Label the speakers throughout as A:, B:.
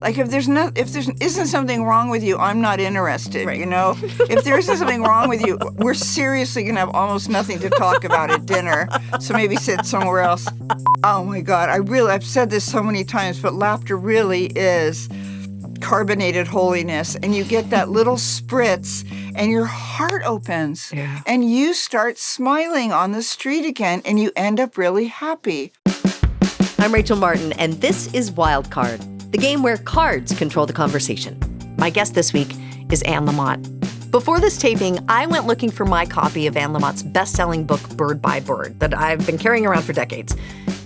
A: Like if there isn't something wrong with you, I'm not interested,
B: Right.
A: you know? If there isn't something wrong with you, we're seriously going to have almost nothing to talk about at dinner. So maybe sit somewhere else. Oh my God, I've said this so many times, but laughter really is carbonated holiness. And you get that little spritz and your heart opens.
B: Yeah.
A: And you start smiling on the street again and you end up really happy.
B: I'm Rachel Martin, and this is Wildcard, the game where cards control the conversation. My guest this week is Anne Lamott. Before this taping, I went looking for my copy of Anne Lamott's best-selling book, Bird by Bird, that I've been carrying around for decades.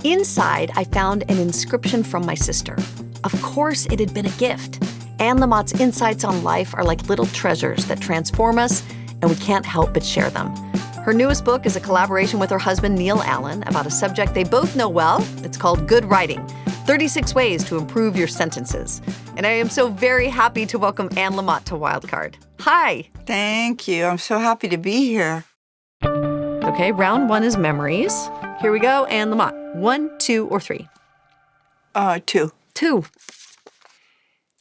B: Inside, I found an inscription from my sister. Of course, it had been a gift. Anne Lamott's insights on life are like little treasures that transform us, and we can't help but share them. Her newest book is a collaboration with her husband, Neal Allen, about a subject they both know well. It's called Good Writing, 36 Ways to Improve Your Sentences. And I am so very happy to welcome Anne Lamott to Wildcard. Hi.
A: Thank you. I'm so happy to be here.
B: Okay, round one is memories. Here we go, Anne Lamott. 1, 2, or 3?
A: 2.
B: 2.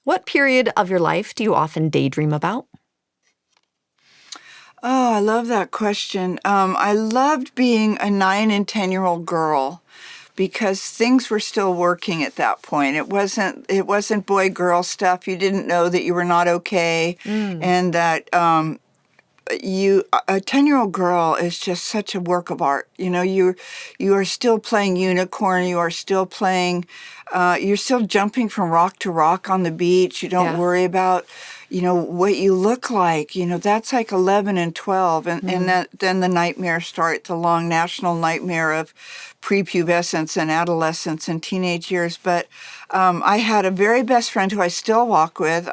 B: What period of your life do you often daydream about?
A: Oh, I love that question. I loved being a 9 and 10-year-old girl because things were still working at that point. It wasn't boy-girl stuff. You didn't know that you were not okay, and that a 10-year-old girl is just such a work of art. You know, you are still playing unicorn. You are still playing. You're still jumping from rock to rock on the beach. You don't worry about, what you look like. That's like 11 and 12. And then the nightmares start, the long national nightmare of prepubescence and adolescence and teenage years. But I had a very best friend who I still walk with.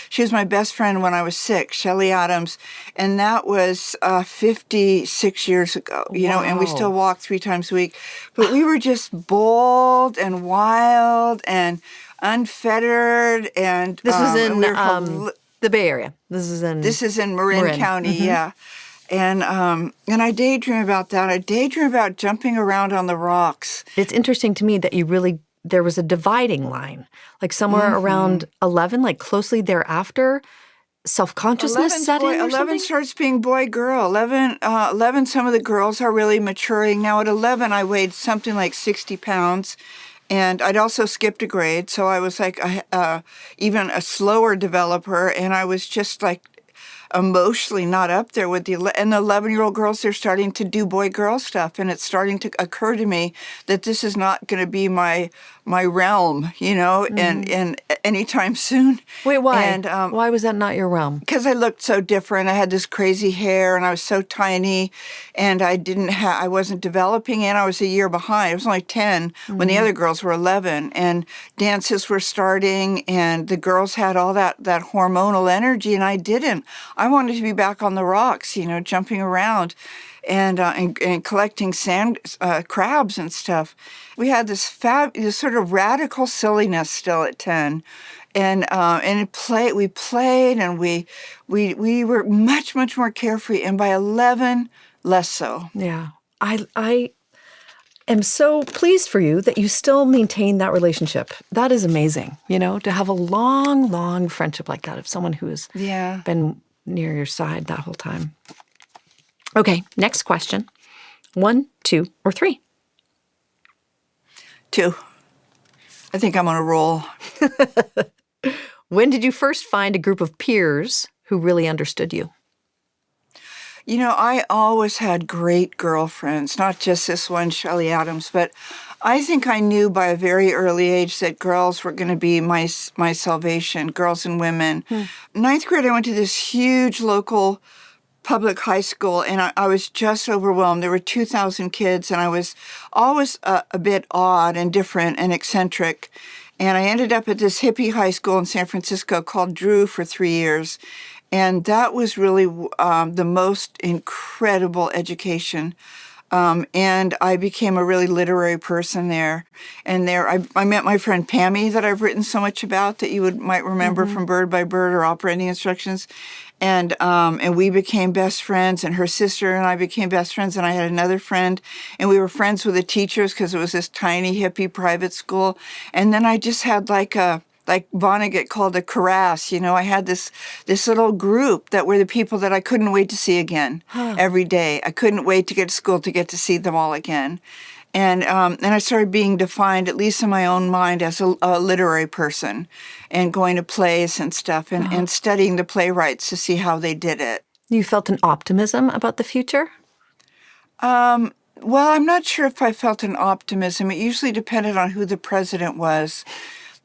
A: She was my best friend when I was 6, Shelley Adams. And that was 56 years ago,
B: Wow.
A: and we still walk 3 times a week. But we were just bold and wild and unfettered, and
B: This was in the Bay Area.
A: This is in Marin County, yeah. And I daydream about that. I daydream about jumping around on the rocks.
B: It's interesting to me that there was a dividing line, like somewhere around 11, like closely thereafter, self-consciousness set in or
A: 11
B: something?
A: starts being boy-girl. 11, some of the girls are really maturing. Now at 11, I weighed something like 60 pounds. And I'd also skipped a grade, so I was like even a slower developer, and I was just like emotionally not up there with the 11-year-old girls. They're starting to do boy-girl stuff, and it's starting to occur to me that this is not going to be my realm, and anytime soon.
B: Wait, why?
A: And
B: why was that not your realm?
A: because I looked so different. I had this crazy hair, and I was so tiny, and I wasn't developing, and I was a year behind. I was only 10 when the other girls were 11, and dances were starting, and the girls had all that hormonal energy, and I didn't. I wanted to be back on the rocks, jumping around and collecting crabs and stuff. We had this sort of radical silliness still at 10. And we played, and we were much, much more carefree. And by 11, less so.
B: Yeah. I am so pleased for you that you still maintain that relationship. That is amazing, to have a long, long friendship like that of someone who has been near your side that whole time. Okay, next question. 1, 2, or 3?
A: 2. I think I'm on a roll.
B: When did you first find a group of peers who really understood you?
A: I always had great girlfriends, not just this one, Shelley Adams, but I think I knew by a very early age that girls were going to be my salvation, girls and women. 9th grade, I went to this huge local public high school, and I was just overwhelmed. There were 2,000 kids, and I was always a bit odd and different and eccentric. And I ended up at this hippie high school in San Francisco called Drew for 3 years. And that was really the most incredible education. And I became a really literary person there. And there I met my friend Pammy that I've written so much about that you might remember from Bird by Bird or Operating Instructions. And we became best friends, and her sister and I became best friends, and I had another friend, and we were friends with the teachers because it was this tiny hippie private school. And then I just had like a like Vonnegut called a karass. I had this little group that were the people that I couldn't wait to see again every day. I couldn't wait to get to school to get to see them all again. And I started being defined, at least in my own mind, as a literary person, and going to plays and stuff, and studying the playwrights to see how they did it.
B: You felt an optimism about the future?
A: Well, I'm not sure if I felt an optimism. It usually depended on who the president was,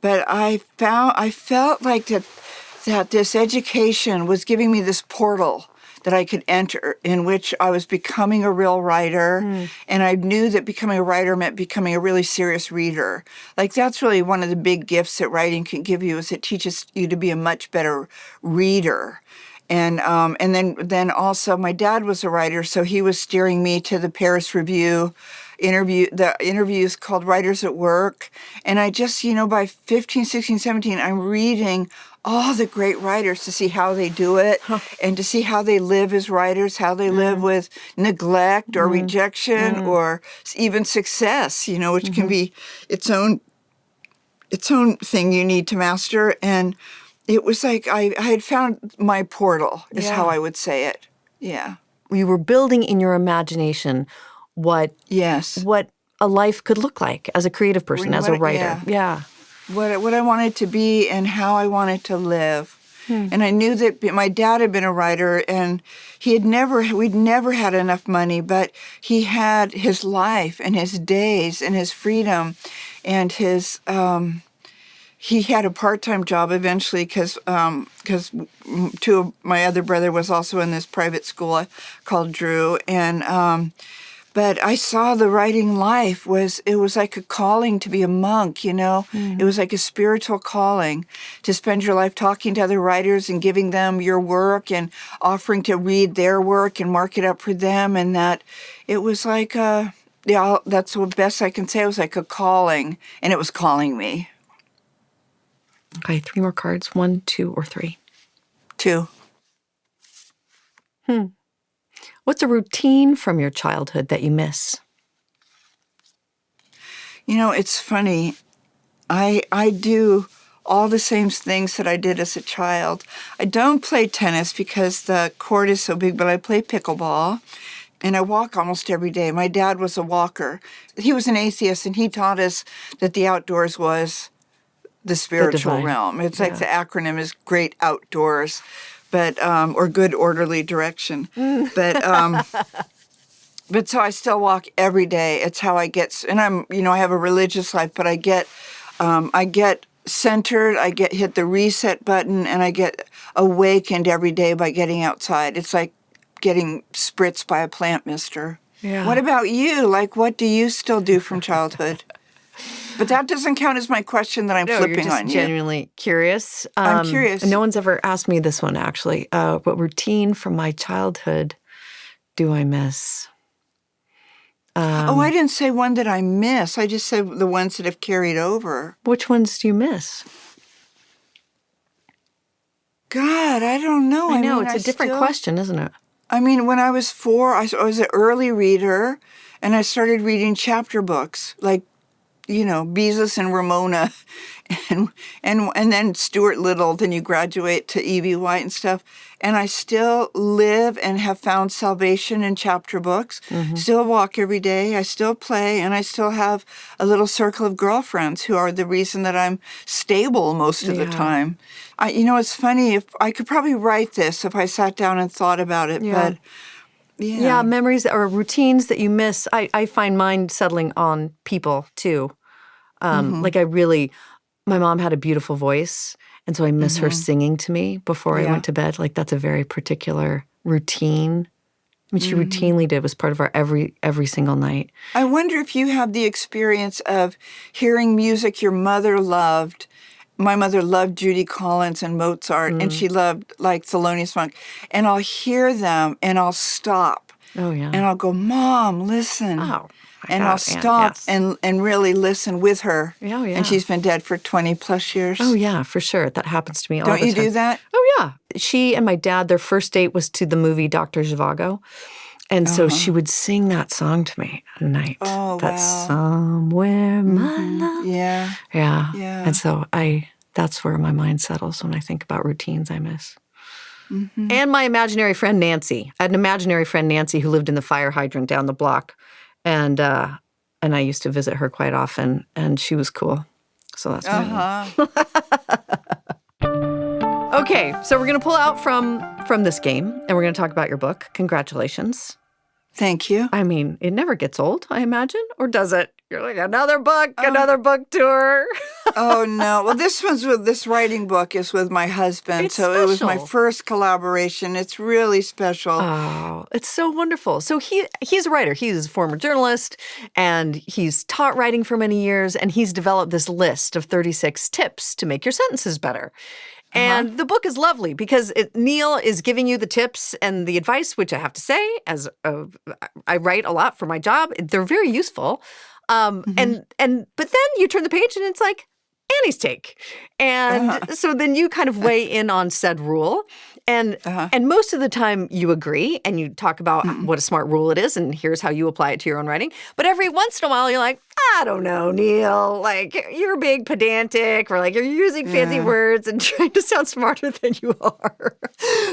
A: but I felt like that this education was giving me this portal that I could enter, in which I was becoming a real writer. And I knew that becoming a writer meant becoming a really serious reader. Like, that's really one of the big gifts that writing can give you, is it teaches you to be a much better reader. And then also my dad was a writer, so he was steering me to the Paris Review the interviews called Writers at Work. And I just, by 15, 16, 17, I'm reading all the great writers to see how they do it and to see how they live as writers, how they live with neglect or rejection or even success, which can be its own thing you need to master. And it was like I had found my portal, is how I would say it. Yeah.
B: You were building in your imagination what a life could look like as a creative person, as a writer. Yeah.
A: What I wanted to be and how I wanted to live. And I knew that my dad had been a writer, and we'd never had enough money, but he had his life and his days and his freedom and his he had a part-time job eventually because my other brother was also in this private school called Drew, and but I saw the writing life it was like a calling to be a monk, It was like a spiritual calling to spend your life talking to other writers and giving them your work and offering to read their work and mark it up for them, and that it was like that's the best I can say. It was like a calling, and it was calling me.
B: Okay, 3 more cards. 1, 2, or 3?
A: 2.
B: What's a routine from your childhood that you miss?
A: It's funny. I do all the same things that I did as a child. I don't play tennis because the court is so big, but I play pickleball. And I walk almost every day. My dad was a walker. He was an atheist, and he taught us that the outdoors was the spiritual realm. It's like the acronym is Great Outdoors, but or Good Orderly Direction. But so I still walk every day. It's how I get, and I have a religious life, but I get centered. I hit the reset button, and I get awakened every day by getting outside. It's like getting spritzed by a plant mister. Yeah. What about you? Like, what do you still do from childhood? But that doesn't count as my question that I'm flipping
B: you're just
A: on you.
B: Genuinely curious.
A: I'm curious.
B: And no one's ever asked me this one, actually. What routine from my childhood do I miss?
A: I didn't say one that I miss. I just said the ones that have carried over.
B: Which ones do you miss?
A: God, I don't know.
B: I know, it's a different question, isn't it?
A: I mean, when I was 4, I was an early reader, and I started reading chapter books, like, Beezus and Ramona, and then Stuart Little. Then you graduate to E.B. White and stuff. And I still live and have found salvation in chapter books. Still walk every day. I still play, and I still have a little circle of girlfriends who are the reason that I'm stable most of the time. It's funny. If I could probably write this if I sat down and thought about it, but.
B: Yeah, memories or routines that you miss. I find mine settling on people, too. Like my mom had a beautiful voice, and so I miss her singing to me before I went to bed. Like, that's a very particular routine. I mean, she routinely did. It was part of our every single night.
A: I wonder if you have the experience of hearing music your mother loved. My mother loved Judy Collins and Mozart, and she loved, like, Thelonious Monk. And I'll hear them, and I'll stop.
B: Oh, yeah.
A: And I'll go, Mom, listen.
B: Oh,
A: and I'll stop and really listen with her.
B: Oh, yeah.
A: And she's been dead for 20-plus years.
B: Oh, yeah, for sure. That happens to me all the time.
A: Don't you do that?
B: Oh, yeah. She and my dad, their first date was to the movie Dr. Zhivago. And so she would sing that song to me at night.
A: Oh,
B: That's somewhere, my love.
A: Yeah.
B: Yeah. And so I That's where my mind settles when I think about routines I miss.
A: Mm-hmm.
B: And my imaginary friend, Nancy. I had an imaginary friend, Nancy, who lived in the fire hydrant down the block. And I used to visit her quite often, and she was cool. So that's my Okay, so we're going to pull out from this game, and we're going to talk about your book. Congratulations.
A: Thank you.
B: I mean, it never gets old, I imagine, or does it? You're like, another book tour.
A: Oh, no. Well, this writing book is with my husband.
B: It's
A: so it was my
B: special.
A: first collaboration. It's really special.
B: Oh, it's so wonderful. So he's a writer. He's a former journalist, and he's taught writing for many years, and he's developed this list of 36 tips to make your sentences better. And the book is lovely because Neal is giving you the tips and the advice, which I have to say, I write a lot for my job. They're very useful. But then you turn the page and it's like Annie's take. And so then you kind of weigh in on said rule. And most of the time you agree and you talk about what a smart rule it is and here's how you apply it to your own writing. But every once in a while you're like, I don't know, Neal, like you're being pedantic or like you're using fancy words and trying to sound smarter than you are.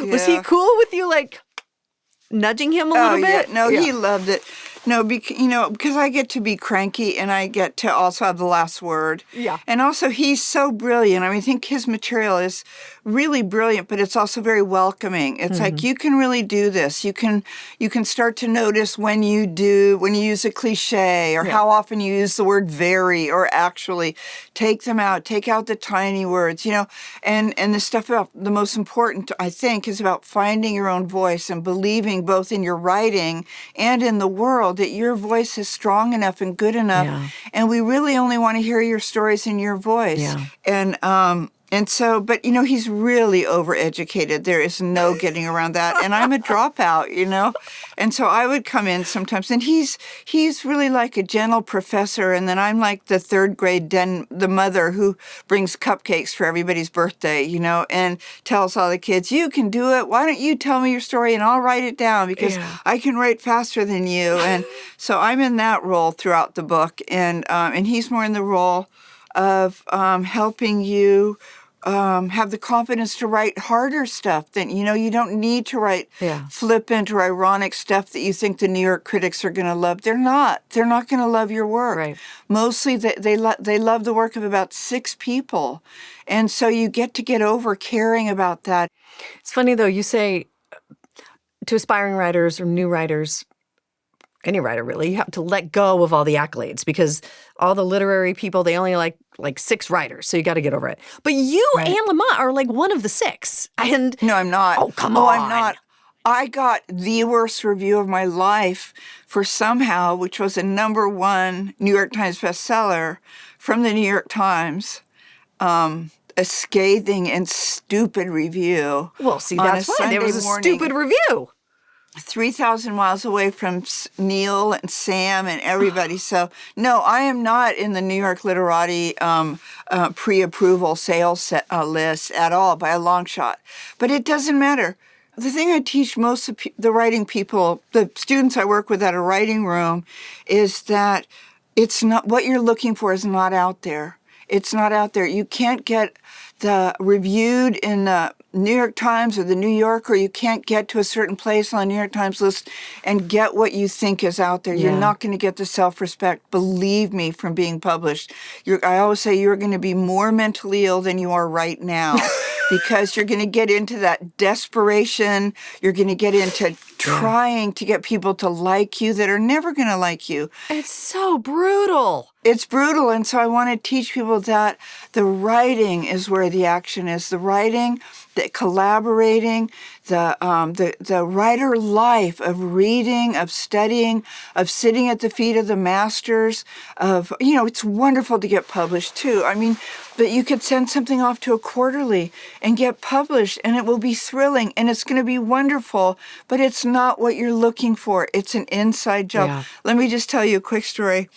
A: Yeah.
B: Was he cool with you like nudging him a little bit?
A: Yeah. No, he loved it. No, because I get to be cranky and I get to also have the last word.
B: Yeah.
A: And also he's so brilliant. I mean, I think his material is really brilliant, but it's also very welcoming. It's like you can really do this. You can start to notice when you use a cliche or how often you use the word very or actually. Take them out. Take out the tiny words, and the stuff about the most important, I think, is about finding your own voice and believing both in your writing and in the world that your voice is strong enough and good enough.
B: Yeah.
A: And we really only want to hear your stories in your voice.
B: Yeah.
A: And so, but, he's really overeducated. There is no getting around that. And I'm a dropout, And so I would come in sometimes, and he's really like a gentle professor. And then I'm like the third grade the mother who brings cupcakes for everybody's birthday, and tells all the kids, you can do it. Why don't you tell me your story and I'll write it down because I can write faster than you. And so I'm in that role throughout the book. And he's more in the role of helping you have the confidence to write harder stuff than, you don't need to write flippant or ironic stuff that you think the New York critics are going to love. They're not. They're not going to love your work.
B: Right.
A: Mostly they love the work of about 6 people. And so you get over caring about that.
B: It's funny, though, you say to aspiring writers or new writers, any writer really, you have to let go of all the accolades because all the literary people, they only like 6 writers, so you got to get over it. But you and Lamont are like one of the 6. And
A: no, I'm not.
B: Oh, come on.
A: I'm not. I got the worst review of my life for Somehow, which was a #1 New York Times bestseller from the New York Times. A scathing and stupid review.
B: Well, see, that's why there was a stupid review.
A: 3,000 miles away from Neal and Sam and everybody. So, no, I am not in the New York Literati pre-approval sales list at all by a long shot. But it doesn't matter. The thing I teach most of the writing people, the students I work with at a writing room, is that it's not what you're looking for is not out there. It's not out there. You can't get the reviewed in the New York Times or the New Yorker. You can't get to a certain place on the New York Times list and get what you think is out there. You're not going to get the self-respect, believe me, from being published. I always say you're going to be more mentally ill than you are right now because you're going to get into that desperation. You're going to get into trying to get people to like you that are never going to like you.
B: It's so brutal.
A: It's brutal, and so I want to teach people that the writing is where the action is. The writing, the collaborating, the writer life of reading, of studying, of sitting at the feet of the masters. It's wonderful to get published too. I mean, but you could send something off to a quarterly and get published, and it will be thrilling, and it's going to be wonderful. But it's not what you're looking for. It's an inside job.
B: Yeah.
A: Let me just tell you a quick story.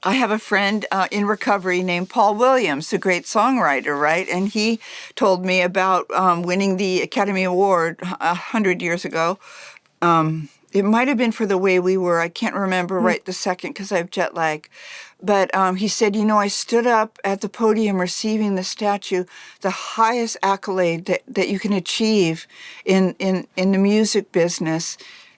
A: I have a friend in recovery named Paul Williams, a great songwriter, right? And he told me about winning the Academy Award 100 years ago. It might have been for The Way We Were. I can't remember right this second because I have jet lag. But he said, I stood up at the podium receiving the statue, the highest accolade that you can achieve in the music business.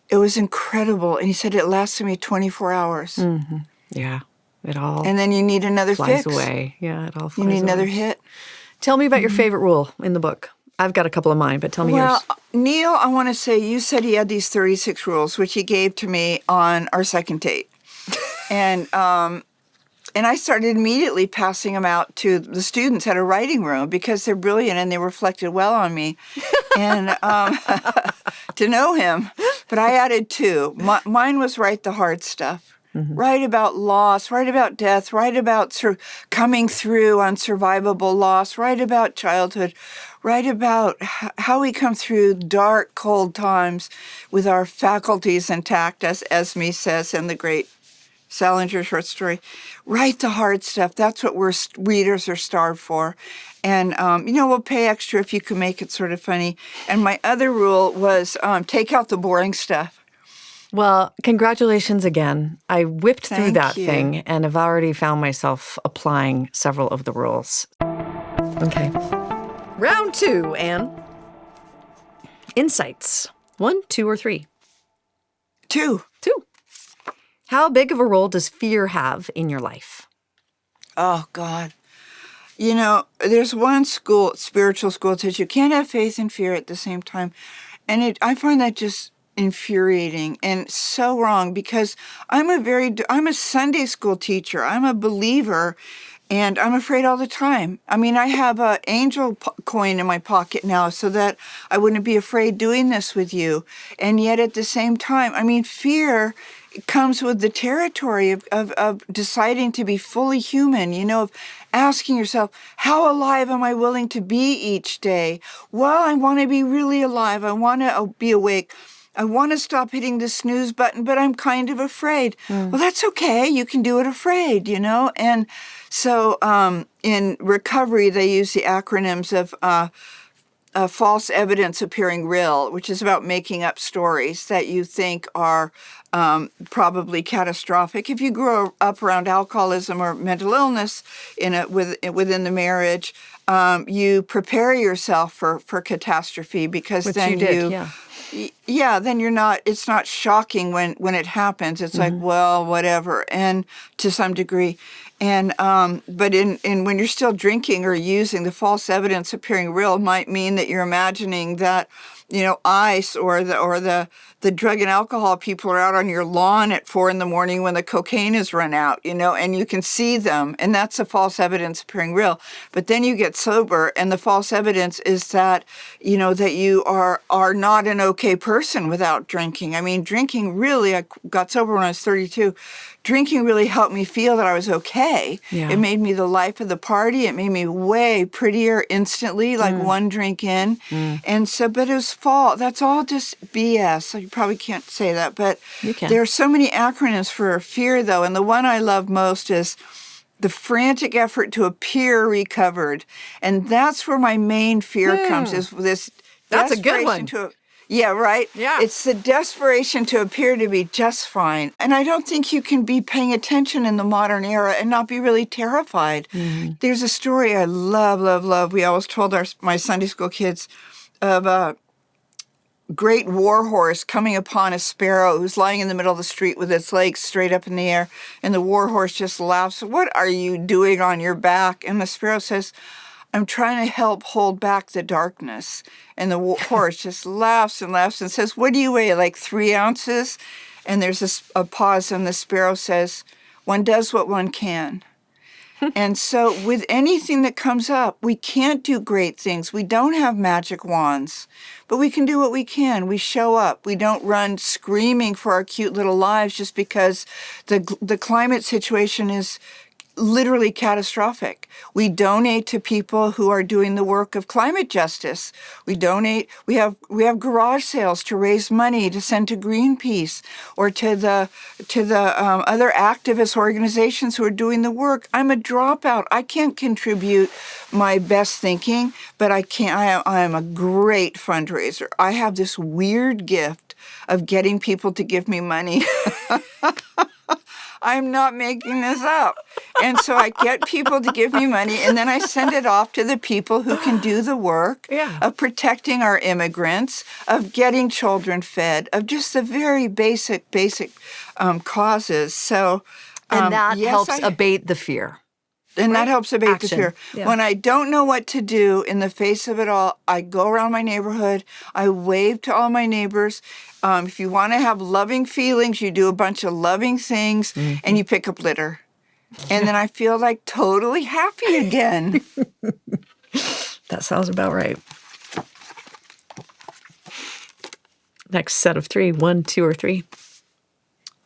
A: It was incredible. And he said it lasted me 24 hours.
B: Mm-hmm. Yeah, it all
A: And then you need another
B: flies
A: fix.
B: away. Yeah, it all flies away.
A: You need another hit.
B: Tell me about your favorite rule in the book. I've got a couple of mine, but tell me yours.
A: Well, Neal, I want to say you said he had these 36 rules, which he gave to me on our second date. And I started immediately passing them out to the students at a writing room because they're brilliant and they reflected well on me and to know him. But I added 2. Mine was write the hard stuff. Mm-hmm. Write about loss, write about death, write about coming through on survivable loss, write about childhood, write about how we come through dark, cold times with our faculties intact, as Esme says in the great Salinger short story. Write the hard stuff. That's what readers are starved for. And, we'll pay extra if you can make it sort of funny. And my other rule was take out the boring stuff.
B: Well, congratulations again. I whipped through
A: Thank
B: that
A: you.
B: thing and have already found myself applying several of the rules. Okay. Round 2, Anne. Insights. 1, 2, or 3?
A: 2.
B: 2. How big of a role does fear have in your life?
A: Oh, God. There's one spiritual school that says you can't have faith and fear at the same time. And I find that just infuriating and so wrong because I'm a Sunday school teacher. I'm a believer and I'm afraid all the time. I mean, I have an angel coin in my pocket now so that I wouldn't be afraid doing this with you. And yet at the same time, fear comes with the territory of deciding to be fully human, of asking yourself, how alive am I willing to be each day? Well, I want to be really alive. I want to be awake. I want to stop hitting the snooze button, but I'm kind of afraid. Well, that's okay. You can do it afraid, And so in recovery, they use the acronyms of false evidence appearing real, which is about making up stories that you think are probably catastrophic. If you grew up around alcoholism or mental illness within the marriage, you prepare yourself for catastrophe because
B: Which
A: then
B: you did, yeah.
A: Yeah, then it's not shocking when it happens. It's like, well, whatever, and to some degree. And but when you're still drinking or using, the false evidence appearing real might mean that you're imagining that, ICE or the drug and alcohol people are out on your lawn at 4 a.m. when the cocaine is run out, and you can see them, and that's the false evidence appearing real. But then you get sober, and the false evidence is that, that you are not an okay person without drinking. Drinking really, I got sober when I was 32. Drinking really helped me feel that I was okay.
B: Yeah.
A: It made me the life of the party. It made me way prettier instantly, like one drink in. And so, but it was that's all just BS. So you probably can't say that, but there are so many acronyms for fear, though. And the one I love most is the frantic effort to appear recovered. And that's where my main fear comes, is this
B: That's a good one.
A: Yeah, right?
B: Yeah.
A: It's the desperation to appear to be just fine. And I don't think you can be paying attention in the modern era and not be really terrified. Mm-hmm. There's a story I love, love, love. We always told my Sunday school kids of a great war horse coming upon a sparrow who's lying in the middle of the street with its legs straight up in the air. And the war horse just laughs, "What are you doing on your back?" And the sparrow says, "I'm trying to help hold back the darkness." And the horse just laughs and laughs and says, "What do you weigh, like 3 ounces?" And there's a pause, and the sparrow says, "One does what one can." And so with anything that comes up, we can't do great things. We don't have magic wands, but we can do what we can. We show up. We don't run screaming for our cute little lives just because the climate situation is literally catastrophic. We donate to people who are doing the work of climate justice. We donate. We have garage sales to raise money to send to Greenpeace or to the other activist organizations who are doing the work. I'm a dropout. I can't contribute my best thinking, but I am a great fundraiser. I have this weird gift of getting people to give me money. I'm not making this up. And so I get people to give me money, and then I send it off to the people who can do the work of protecting our immigrants, of getting children fed, of just the very basic causes. So,
B: and that helps abate the fear.
A: And that helps abate the fear.
B: Yeah.
A: When I don't know what to do in the face of it all, I go around my neighborhood. I wave to all my neighbors. If you want to have loving feelings, you do a bunch of loving things, and you pick up litter. And then I feel like totally happy again.
B: That sounds about right. Next set of 3. 1, 2, or 3.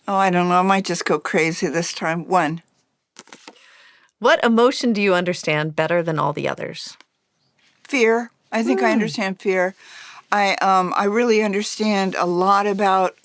A: Oh, I don't know. I might just go crazy this time. 1.
B: What emotion do you understand better than all the others?
A: Fear. I think I understand fear. I really understand a lot about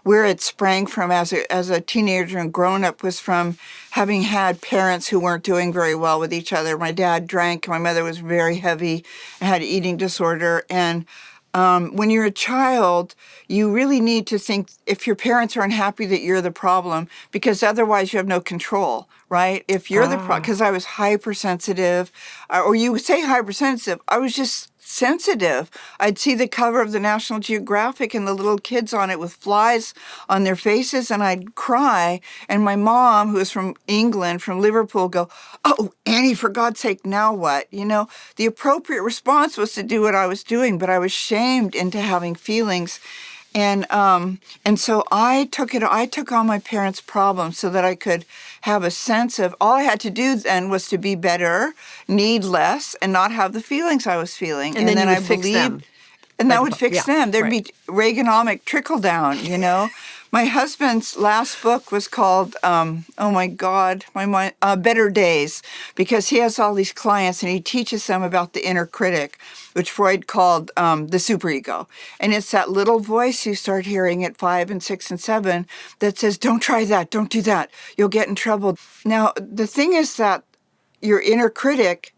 A: where it sprang from as a teenager and growing up was from having had parents who weren't doing very well with each other. My dad drank. My mother was very heavy and had eating disorder. And when you're a child, you really need to think if your parents are unhappy that you're the problem, because otherwise you have no control, right? If you're the problem, because I was hypersensitive, or you would say hypersensitive, I was just sensitive. I'd see the cover of the National Geographic and the little kids on it with flies on their faces, and I'd cry. And my mom, who was from England, from Liverpool, go, "Oh, Annie, for God's sake, now what?" You know, the appropriate response was to do what I was doing, but I was shamed into having feelings. And so I took on my parents' problems so that I could have a sense of all I had to do then was to be better, need less, and not have the feelings I was feeling.
B: And then you would fix them.
A: And that would fix them. There'd be Reaganomic trickle down, you know. My husband's last book was called, oh my God, my mind, Better Days, because he has all these clients and he teaches them about the inner critic, which Freud called the superego. And it's that little voice you start hearing at 5 and 6 and 7 that says, don't try that, don't do that, you'll get in trouble. Now, the thing is that your inner critic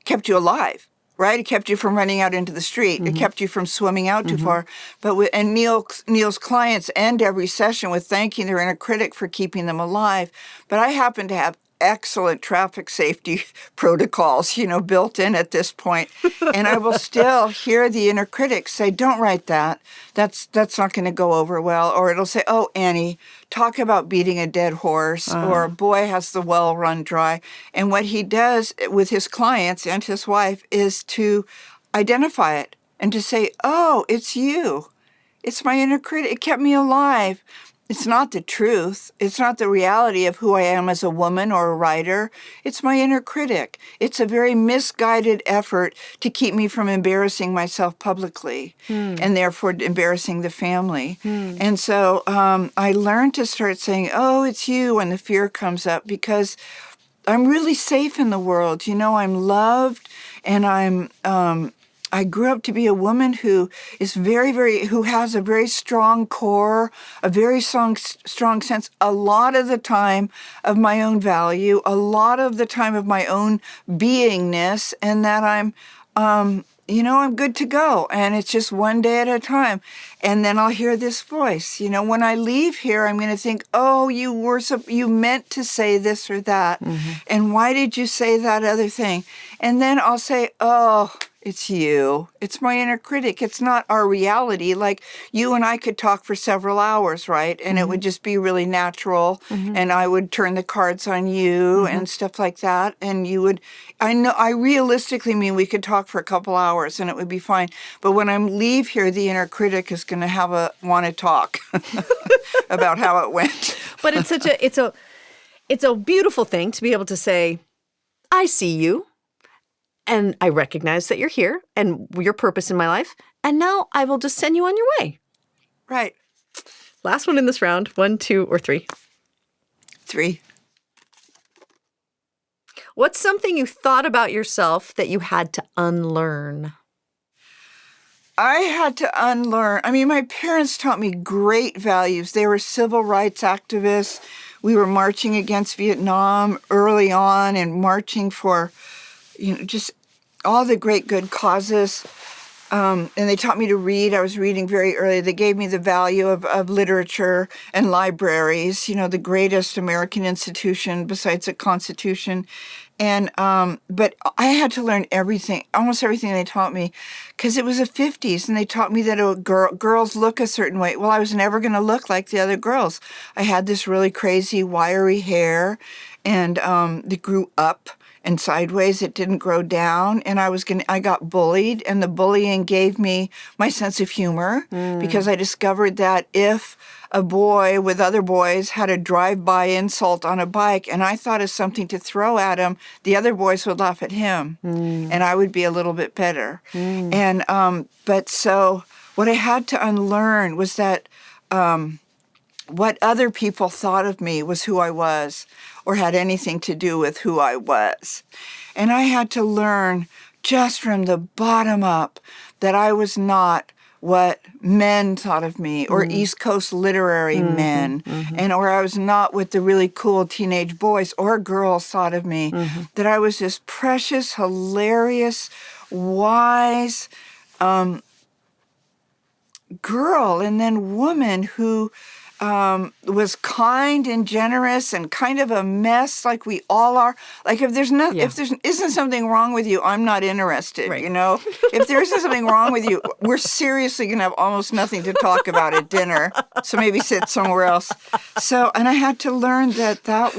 A: kept you alive. Right? It kept you from running out into the street. It kept you from swimming out too far. But and Neal's clients end every session with thanking their inner critic for keeping them alive. But I happen to have excellent traffic safety protocols, you know, built in at this point. And I will still hear the inner critic say, don't write that. That's not going to go over well. Or it'll say, oh, Annie, talk about beating a dead horse. Or boy, has the well run dry. And what he does with his clients and his wife is to identify it and to say, oh, it's you. It's my inner critic. It kept me alive. It's not the truth. It's not the reality of who I am as a woman or a writer. It's my inner critic. It's a very misguided effort to keep me from embarrassing myself publicly and therefore embarrassing the family. And so I learned to start saying, oh, it's you when the fear comes up, because I'm really safe in the world. You know, I'm loved, and I grew up to be a woman who is who has a very strong core, a very strong sense, a lot of the time of my own value, a lot of the time of my own beingness, and that I'm good to go. And it's just one day at a time. And then I'll hear this voice. You know, when I leave here, I'm going to think, oh, you meant to say this or that. And why did you say that other thing? And then I'll say, oh, it's you. It's my inner critic. It's not our reality. Like, you and I could talk for several hours, right? And it would just be really natural. And I would turn the cards on you and stuff like that. And I realistically mean we could talk for a couple hours and it would be fine. But when I leave here, the inner critic is going to want to talk about how it went.
B: But it's a beautiful thing to be able to say, I see you. And I recognize that you're here and your purpose in my life. And now I will just send you on your way.
A: Right.
B: Last one in this round. 1, 2, or 3?
A: 3.
B: What's something you thought about yourself that you had to unlearn?
A: I had to unlearn. I mean, my parents taught me great values. They were civil rights activists. We were marching against Vietnam early on and marching for, just all the great good causes. and they taught me to read. I was reading very early. They gave me the value of literature and libraries, the greatest American institution besides the Constitution. And but I had to learn everything, almost everything they taught me, because it was the 50s, and they taught me that girls look a certain way. Well, I was never going to look like the other girls. I had this really crazy wiry hair, and it grew up and sideways. It didn't grow down, and I got bullied, and the bullying gave me my sense of humor because I discovered that if a boy with other boys had a drive-by insult on a bike and I thought of something to throw at him, the other boys would laugh at him and I would be a little bit better. And but so what I had to unlearn was that what other people thought of me was who I was or had anything to do with who I was. And I had to learn just from the bottom up that I was not what men thought of me, or East Coast literary men, or I was not what the really cool teenage boys or girls thought of me, that I was this precious, hilarious, wise girl and then woman who was kind and generous and kind of a mess like we all are. Like if there isn't something wrong with you, I'm not interested,
B: Right.
A: If there isn't something wrong with you, we're seriously going to have almost nothing to talk about at dinner. So maybe sit somewhere else. So, and I had to learn that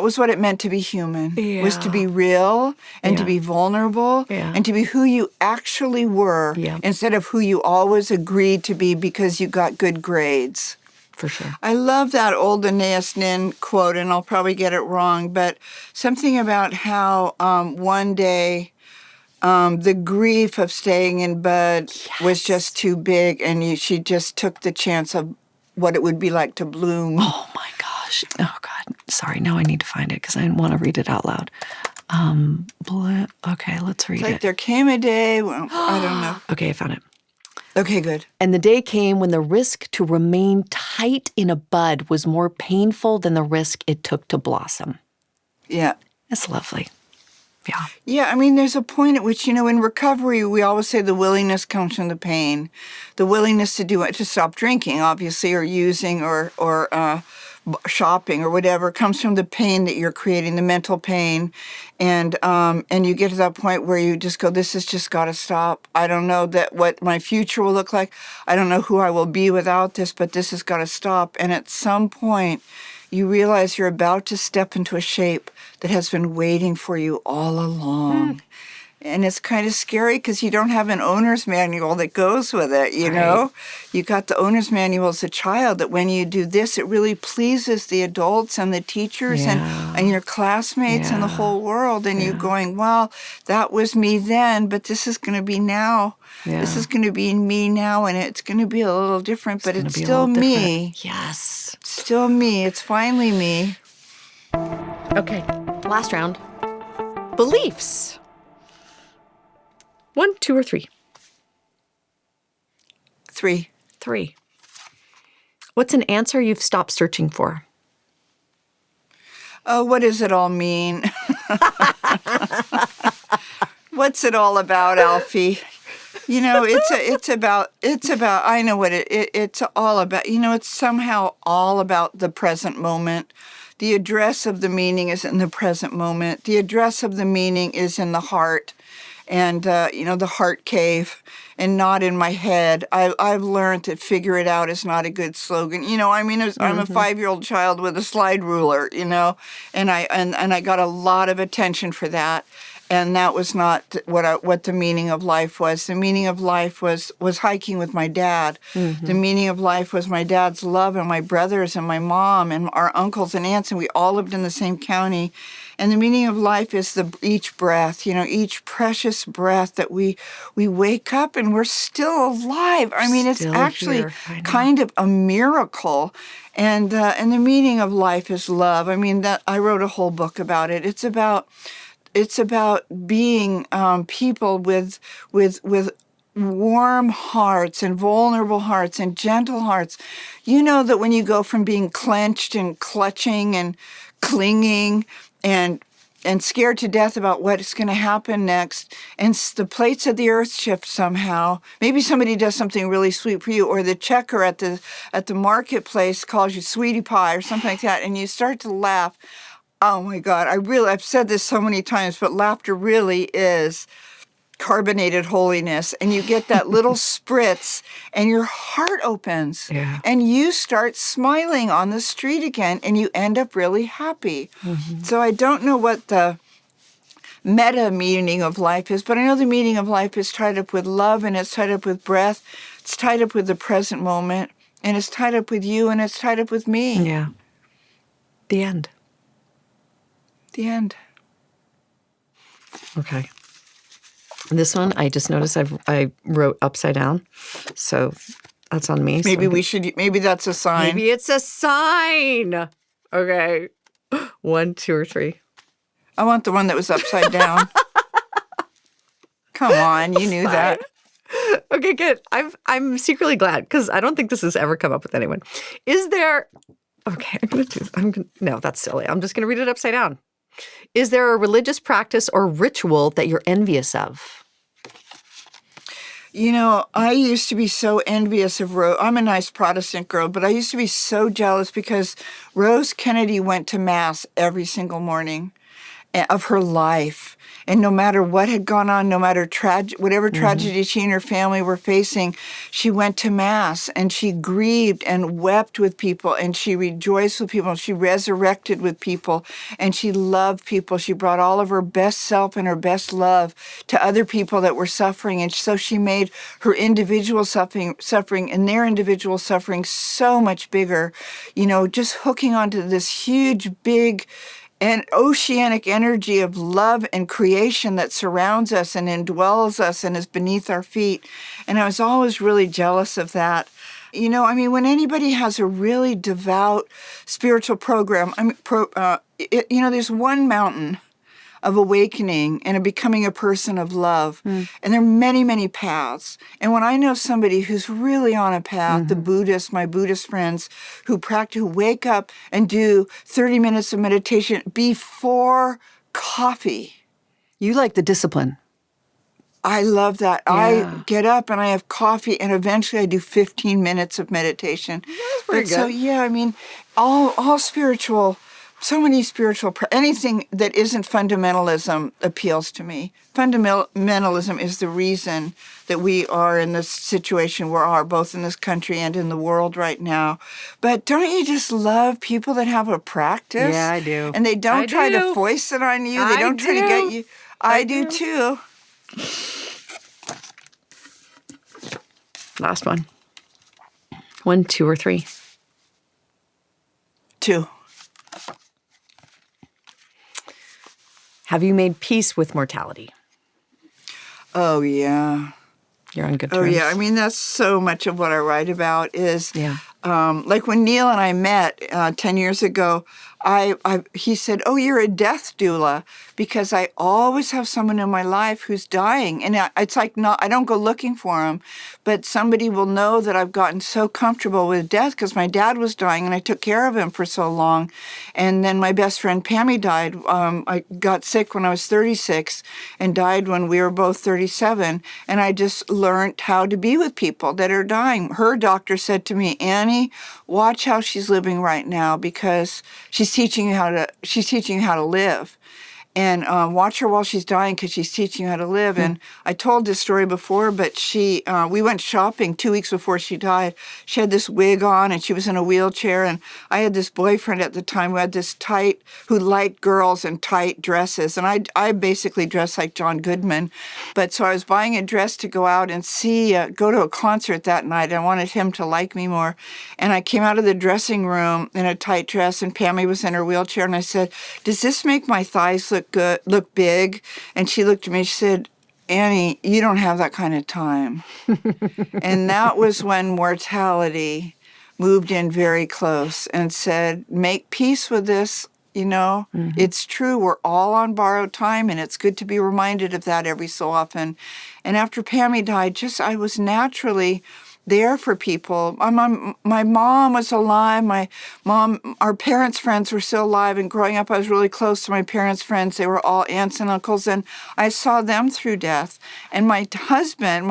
A: was what it meant to be human, was to be real and to be vulnerable and to be who you actually were instead of who you always agreed to be because you got good grades.
B: For sure.
A: I love that old Anais Nin quote, and I'll probably get it wrong, but something about how one day the grief of staying in bed was just too big, and she just took the chance of what it would be like to bloom.
B: Oh, my gosh. Oh, God. Sorry. Now I need to find it because I want to read it out loud. Okay, let's read
A: It's like
B: it.
A: there came a day, well, I don't know.
B: Okay, I found it.
A: Okay, good.
B: And the day came when the risk to remain tight in a bud was more painful than the risk it took to blossom.
A: Yeah.
B: That's lovely. Yeah.
A: Yeah, I mean, there's a point at which, in recovery, we always say the willingness comes from the pain. The willingness to stop drinking, obviously, or using or shopping or whatever comes from the pain that you're creating, the mental pain. And you get to that point where you just go, this has just got to stop. I don't know what my future will look like. I don't know who I will be without this, but this has got to stop. And at some point, you realize you're about to step into a shape that has been waiting for you all along. And it's kind of scary because you don't have an owner's manual that goes with it, you know? You got the owner's manual as a child that when you do this, it really pleases the adults and the teachers and your classmates and the whole world. And you're going, well, that was me then, but this is going to be now. Yeah. This is going to be me now, and it's going to be a little different, but it's still me.
B: Yes.
A: Still me. It's finally me.
B: Okay, last round. Beliefs. 1, 2, or 3?
A: 3.
B: 3. What's an answer you've stopped searching for?
A: Oh, what does it all mean? What's it all about, Alfie? It's about, I know what it's all about. It's somehow all about the present moment. The address of the meaning is in the present moment. The address of the meaning is in the heart. And, the heart cave, and not in my head. I've learned that figure it out is not a good slogan. I'm a 5-year-old child with a slide ruler, and I got a lot of attention for that. And that was not what the meaning of life was. The meaning of life was hiking with my dad. Mm-hmm. The meaning of life was my dad's love and my brothers and my mom and our uncles and aunts, and we all lived in the same county. And the meaning of life is each breath, each precious breath that we wake up and we're still alive. I mean, it's actually kind of a miracle. And the meaning of life is love. I mean, I wrote a whole book about it. It's about being people with warm hearts and vulnerable hearts and gentle hearts. You know that when you go from being clenched and clutching and clinging and and scared to death about what's going to happen next. And the plates of the earth shift somehow. Maybe somebody does something really sweet for you, or the checker at the marketplace calls you sweetie pie or something like that, and you start to laugh. Oh my God, I've said this so many times, but laughter really is carbonated holiness, and you get that little spritz and your heart opens and you start smiling on the street again and you end up really happy. So I don't know what the meta meaning of life is, but I know the meaning of life is tied up with love, and it's tied up with breath, it's tied up with the present moment, and it's tied up with you, and it's tied up with me.
B: Yeah. The end.
A: The end.
B: Okay. This one, I just noticed I wrote upside down, so that's on me.
A: Maybe that's a sign.
B: Maybe it's a sign. Okay. 1, 2, or 3.
A: I want the one that was upside down. Come on, you knew that.
B: Okay, good. I'm secretly glad, because I don't think this has ever come up with anyone. Is there? Okay, no, that's silly. I'm just gonna read it upside down. Is there a religious practice or ritual that you're envious of?
A: You know, I used to be so envious of Rose. I'm a nice Protestant girl, but I used to be so jealous because Rose Kennedy went to Mass every single morning of her life. And no matter what had gone on, no matter whatever tragedy she and her family were facing, she went to Mass and she grieved and wept with people and she rejoiced with people. She resurrected with people and she loved people. She brought all of her best self and her best love to other people that were suffering. And so she made her individual suffering and their individual suffering so much bigger, you know, just hooking onto this huge, big, and oceanic energy of love and creation that surrounds us and indwells us and is beneath our feet. And I was always really jealous of that. You know, I mean, when anybody has a really devout spiritual program, there's one mountain of awakening and of becoming a person of love. And there are many, many paths. And when I know somebody who's really on a path, my Buddhist friends who wake up and do 30 minutes of meditation before coffee.
B: You like the discipline.
A: I love that.
B: Yeah.
A: I get up and I have coffee and eventually I do 15 minutes of meditation.
B: That's pretty good.
A: So, yeah, I mean, all spiritual. So many anything that isn't fundamentalism appeals to me. Fundamentalism is the reason that we are in this situation we are, both in this country and in the world right now. But don't you just love people that have a practice?
B: Yeah, I do.
A: And they don't try to foist it on you. They don't try to get you. I do too.
B: Last one. 1, 2, or 3.
A: 2.
B: Have you made peace with mortality?
A: Oh, yeah.
B: You're on good terms.
A: Oh, yeah. I mean, that's so much of what I write about is, like when Neal and I met 10 years ago, he said, "Oh, you're a death doula," because I always have someone in my life who's dying. And it's like, I don't go looking for him, but somebody will know that I've gotten so comfortable with death because my dad was dying and I took care of him for so long. And then my best friend Pammy died. I got sick when I was 36 and died when we were both 37. And I just learned how to be with people that are dying. Her doctor said to me, "Annie, watch how she's living right now because she's teaching you how to live. And watch her while she's dying because she's teaching you how to live." And I told this story before, but we went shopping 2 weeks before she died. She had this wig on and she was in a wheelchair. And I had this boyfriend at the time who liked girls in tight dresses. And I basically dressed like John Goodman. But so I was buying a dress to go out and go to a concert that night. I wanted him to like me more. And I came out of the dressing room in a tight dress and Pammy was in her wheelchair. And I said, "Does this make my thighs look big?" And she looked at me, she said, "Annie, you don't have that kind of time." And that was when mortality moved in very close and said, "Make peace with this, you know. It's true, we're all on borrowed time, and it's good to be reminded of that every so often." And after Pammy died, I was naturally there for people. My mom was alive. Our parents' friends were still alive. And growing up, I was really close to my parents' friends. They were all aunts and uncles, and I saw them through death. And my husband,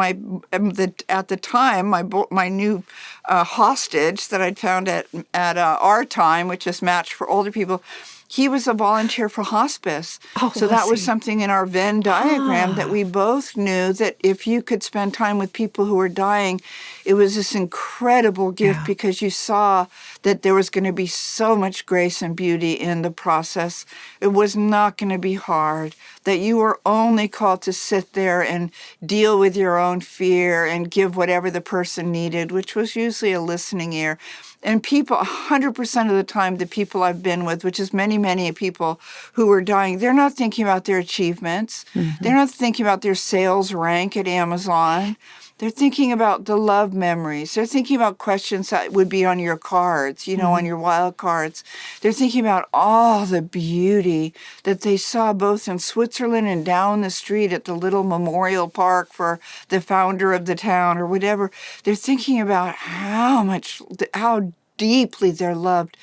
A: at the time, my new hostage that I'd found at our time, which is matched for older people, he was a volunteer for hospice. So that was something in our Venn diagram that we both knew that if you could spend time with people who were dying, it was this incredible gift because you saw that there was going to be so much grace and beauty in the process. It was not going to be hard, that you were only called to sit there and deal with your own fear and give whatever the person needed, which was usually a listening ear. And people, 100% of the time, the people I've been with, which is many, many people who were dying, they're not thinking about their achievements. They're not thinking about their sales rank at Amazon. They're thinking about the love memories. They're thinking about questions that would be on your cards, on your wild cards. They're thinking about all the beauty that they saw both in Switzerland and down the street at the little memorial park for the founder of the town or whatever. They're thinking about how deeply they're loved.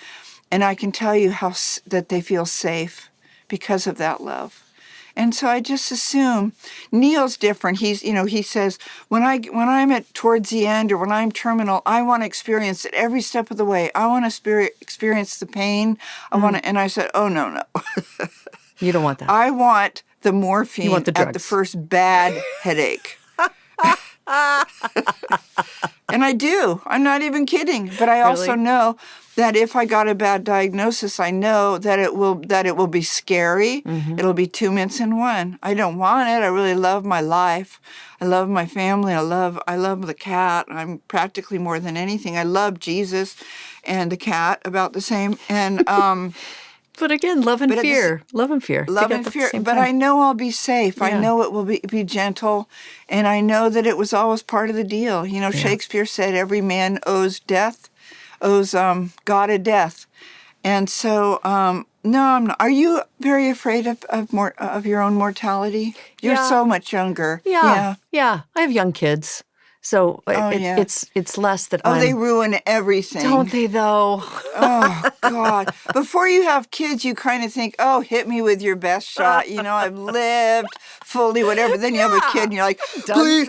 A: And I can tell you that they feel safe because of that love. And so I just assume Neal's different. He says, when I'm towards the end or when I'm terminal, I want to experience it every step of the way. I want to experience the pain. And I said, oh, no.
B: You don't want that.
A: I want the morphine
B: at
A: the first bad headache. And I do. I'm not even kidding. But I also know that if I got a bad diagnosis, I know that it will be scary. It'll be 2 minutes in one. I don't want it. I really love my life. I love my family. I love the cat. I'm practically more than anything. I love Jesus and the cat about the same. And
B: but again, love and fear. Love and fear.
A: But I know I'll be safe. Yeah. I know it will be gentle. And I know that it was always part of the deal. Shakespeare said every man owes God a death. And so, no, I'm not. Are you very afraid of your own mortality? You're so much younger.
B: Yeah. I have young kids. So it's less that
A: they ruin everything.
B: Don't they, though?
A: Oh, God. Before you have kids, you kind of think, hit me with your best shot. I've lived fully, whatever. Then you have a kid, and you're like, please,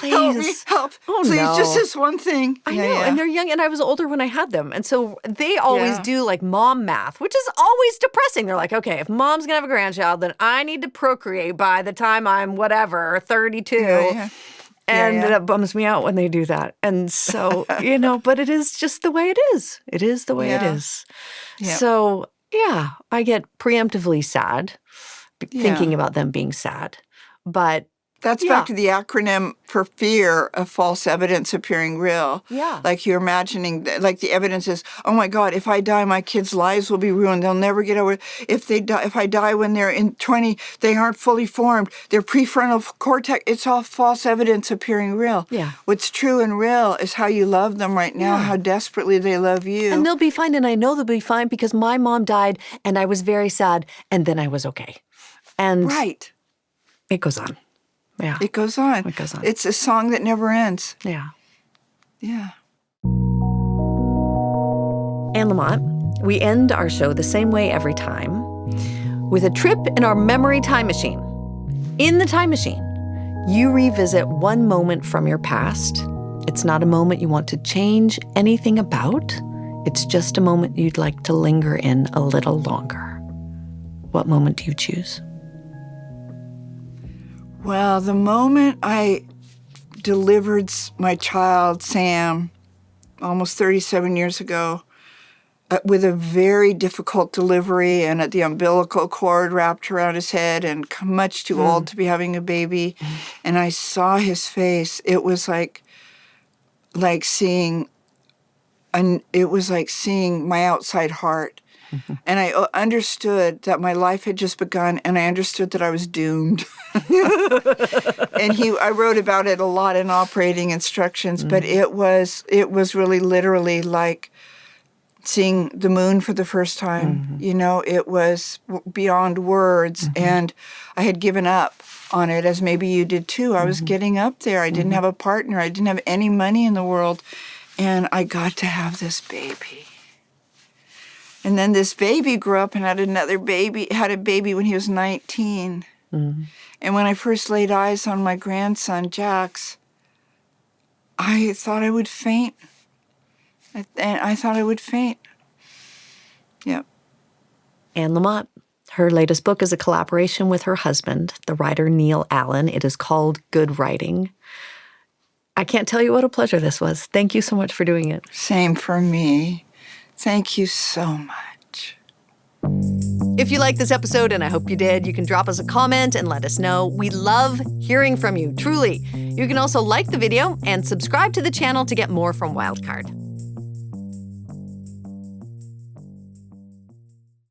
A: help me, help.
B: Oh,
A: please,
B: no.
A: Just this one thing.
B: I know, and they're young, and I was older when I had them. And so they always do, like, mom math, which is always depressing. They're like, okay, if mom's going to have a grandchild, then I need to procreate by the time I'm, 32.
A: Yeah.
B: And that bums me out when they do that. And so, but it is just the way it is. It is the way it is. Yeah. So, I get preemptively sad thinking about them being sad. But
A: that's back to the acronym for fear of false evidence appearing real.
B: Yeah.
A: Like you're imagining, like the evidence is, oh my God, if I die, my kids' lives will be ruined. They'll never get over it. If I die when they're in 20, they aren't fully formed. Their prefrontal cortex, it's all false evidence appearing real.
B: Yeah.
A: What's true and real is how you love them right now, how desperately they love you.
B: And they'll be fine, and I know they'll be fine because my mom died, and I was very sad, and then I was okay. And it goes on. Yeah.
A: It goes on. It's a song that never ends.
B: Yeah.
A: Yeah.
B: And Lamont, we end our show the same way every time, with a trip in our memory time machine. In the time machine, you revisit one moment from your past. It's not a moment you want to change anything about. It's just a moment you'd like to linger in a little longer. What moment do you choose?
A: Well, the moment I delivered my child, Sam, almost 37 years ago, with a very difficult delivery and the umbilical cord wrapped around his head and much too old to be having a baby, and I saw his face, it was like seeing my outside heart. And I understood that my life had just begun, and I understood that I was doomed. And I wrote about it a lot in operating instructions, but it was really literally like seeing the moon for the first time. It was beyond words, and I had given up. on it, as maybe you did too. I was getting up there. I didn't have a partner. I didn't have any money in the world. And I got to have this baby. And then this baby grew up and had a baby when he was 19. And when I first laid eyes on my grandson, Jax, I thought I would faint. I thought I would faint. Yep.
B: Anne Lamott. Her latest book is a collaboration with her husband, the writer Neal Allen. It is called Good Writing. I can't tell you what a pleasure this was. Thank you so much for doing it.
A: Same for me. Thank you so much.
B: If you like this episode, and I hope you did, you can drop us a comment and let us know. We love hearing from you, truly. You can also like the video and subscribe to the channel to get more from Wildcard.